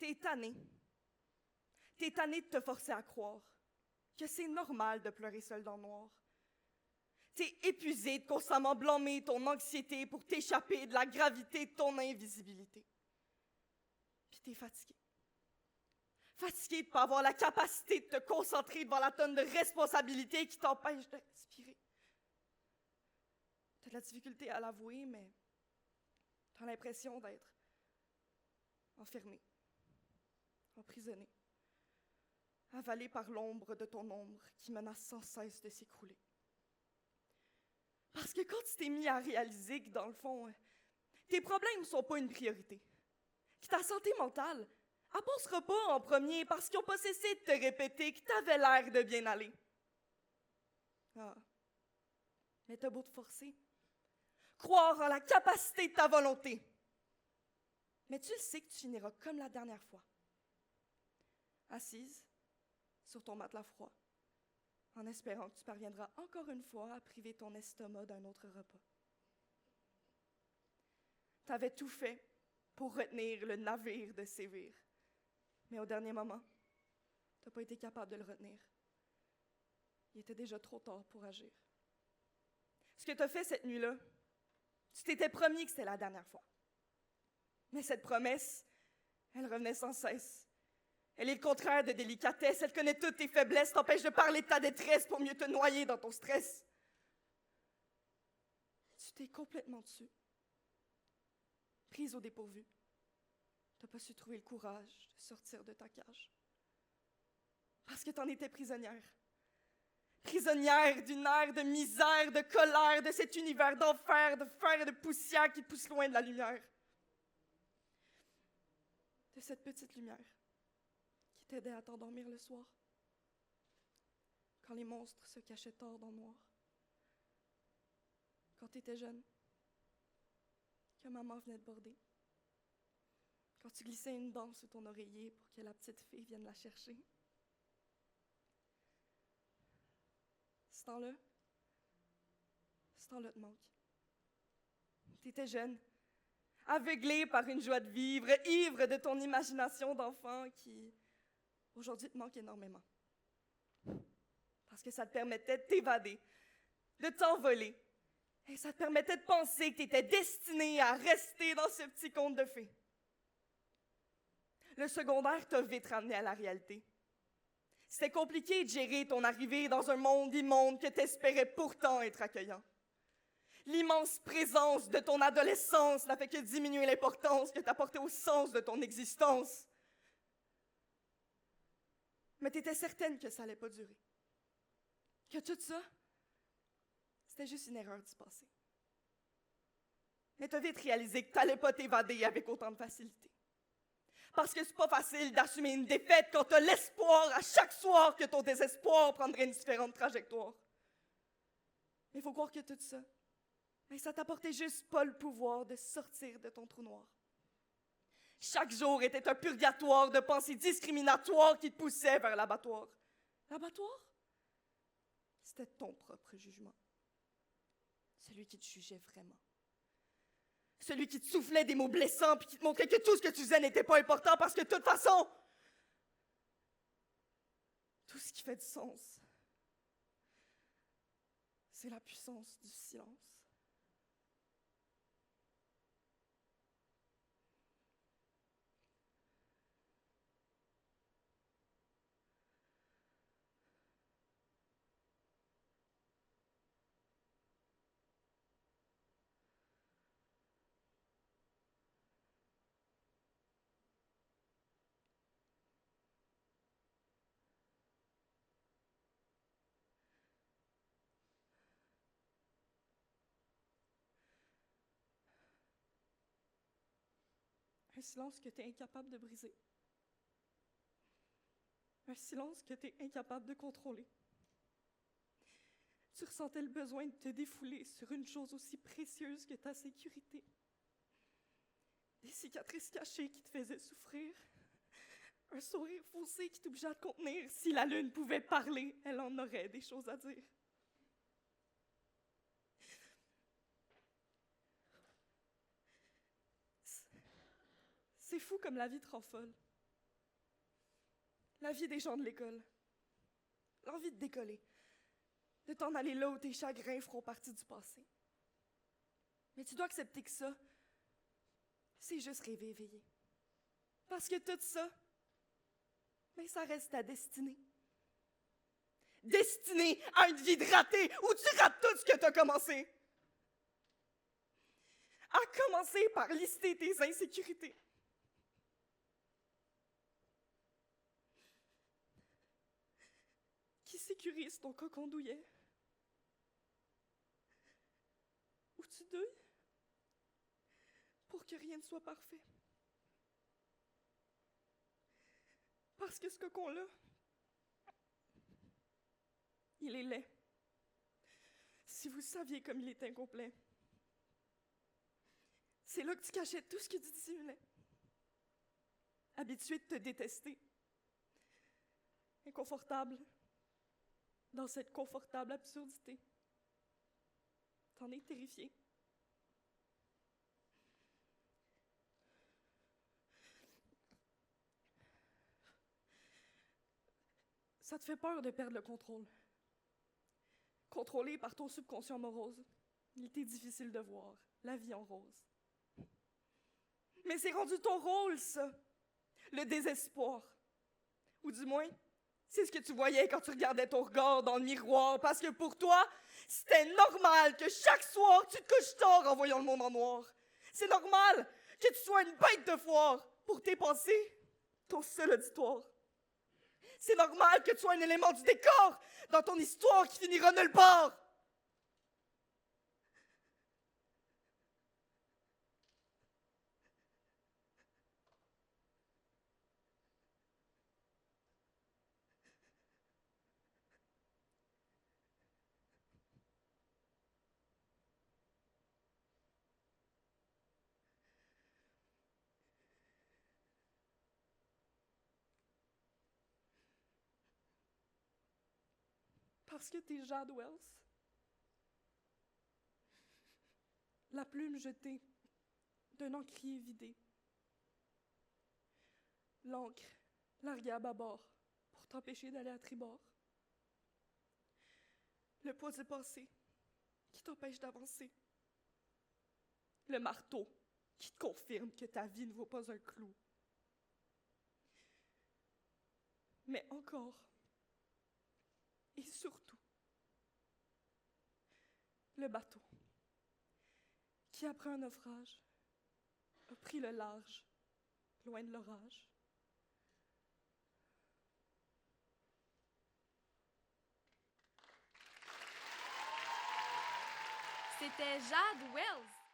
T'es tanné. T'es tanné de te forcer à croire que c'est normal de pleurer seul dans le noir. T'es épuisé de constamment blâmer ton anxiété pour t'échapper de la gravité de ton invisibilité. Puis t'es fatigué. Fatigué de ne pas avoir la capacité de te concentrer devant la tonne de responsabilités qui t'empêche de respirer. T'as de la difficulté à l'avouer, mais t'as l'impression d'être enfermé, emprisonné, avalé par l'ombre de ton ombre qui menace sans cesse de s'écrouler. Parce que quand tu t'es mis à réaliser que, dans le fond, tes problèmes ne sont pas une priorité, que ta santé mentale, elle passera pas en premier parce qu'ils n'ont pas cessé de te répéter que t'avais l'air de bien aller. Ah, mais t'as beau te forcer, croire en la capacité de ta volonté, mais tu le sais que tu finiras comme la dernière fois, assise sur ton matelas froid, en espérant que tu parviendras encore une fois à priver ton estomac d'un autre repas. Tu avais tout fait pour retenir le navire de sévir, mais au dernier moment, tu n'as pas été capable de le retenir. Il était déjà trop tard pour agir. Ce que tu as fait cette nuit-là, tu t'étais promis que c'était la dernière fois. Mais cette promesse, elle revenait sans cesse. Elle est le contraire de délicatesse, elle connaît toutes tes faiblesses, t'empêche de parler de ta détresse pour mieux te noyer dans ton stress. Tu t'es complètement dessus. Prise au dépourvu. T'as pas su trouver le courage de sortir de ta cage. Parce que t'en étais prisonnière. Prisonnière d'une ère de misère, de colère, de cet univers d'enfer, de fer et de poussière qui te pousse loin de la lumière. De cette petite lumière qui t'aidait à t'endormir le soir, quand les monstres se cachaient tard dans le noir. Quand tu étais jeune, que maman venait de border. Quand tu glissais une dent sous ton oreiller pour que la petite fille vienne la chercher. Ce temps-là te manque. Tu étais jeune, aveuglé par une joie de vivre, ivre de ton imagination d'enfant qui, aujourd'hui, te manque énormément. Parce que ça te permettait de t'évader, de t'envoler. Et ça te permettait de penser que tu étais destiné à rester dans ce petit conte de fées. Le secondaire t'a vite ramené à la réalité. C'était compliqué de gérer ton arrivée dans un monde immonde que t'espérais pourtant être accueillant. L'immense présence de ton adolescence n'a fait que diminuer l'importance que t'apportais au sens de ton existence. Mais t'étais certaine que ça allait pas durer. Que tout ça, c'était juste une erreur du passé. Mais t'as vite réalisé que t'allais pas t'évader avec autant de facilité. Parce que c'est pas facile d'assumer une défaite quand t'as l'espoir à chaque soir que ton désespoir prendrait une différente trajectoire. Mais il faut croire que tout ça, ça t'apportait juste pas le pouvoir de sortir de ton trou noir. Chaque jour était un purgatoire de pensées discriminatoires qui te poussaient vers l'abattoir. L'abattoir? C'était ton propre jugement. Celui qui te jugeait vraiment. Celui qui te soufflait des mots blessants puis qui te montrait que tout ce que tu faisais n'était pas important parce que de toute façon, tout ce qui fait du sens, c'est la puissance du silence. Un silence que tu es incapable de briser. Un silence que tu es incapable de contrôler. Tu ressentais le besoin de te défouler sur une chose aussi précieuse que ta sécurité. Des cicatrices cachées qui te faisaient souffrir. Un sourire faussé qui t'obligeait à te contenir. Si la lune pouvait parler, elle en aurait des choses à dire. C'est fou comme la vie te rend folle. la vie des gens de l'école, l'envie de décoller, de t'en aller là où tes chagrins feront partie du passé. Mais tu dois accepter que ça, c'est juste rêver éveillé. Parce que tout ça, mais ça reste ta destinée. Destinée à une vie de raté où tu rates tout ce que tu as commencé. À commencer par lister tes insécurités. Qui sécurise ton cocon douillet. Où tu douilles pour que rien ne soit parfait. Parce que ce cocon-là, il est laid. Si vous saviez comme il est incomplet. C'est là que tu cachais tout ce que tu dissimulais. Habitué de te détester. Inconfortable. Dans cette confortable absurdité. T'en es terrifié. Ça te fait peur de perdre le contrôle. Contrôlé par ton subconscient morose, il t'est difficile de voir la vie en rose. Mais c'est rendu ton rôle, ça. Le désespoir. Ou du moins, c'est ce que tu voyais quand tu regardais ton regard dans le miroir, parce que pour toi, c'était normal que chaque soir, tu te couches tard en voyant le monde en noir. C'est normal que tu sois une bête de foire pour tes pensées, ton seul auditoire. C'est normal que tu sois un élément du décor dans ton histoire qui finira nulle part. Parce que t'es Jade Wells. La plume jetée d'un encrier vidé. L'encre larguée à bâbord pour t'empêcher d'aller à tribord. Le poids du passé qui t'empêche d'avancer. Le marteau qui te confirme que ta vie ne vaut pas un clou. Mais encore, et surtout, le bateau qui, après un naufrage, a pris le large, loin de l'orage. C'était Jade Wells.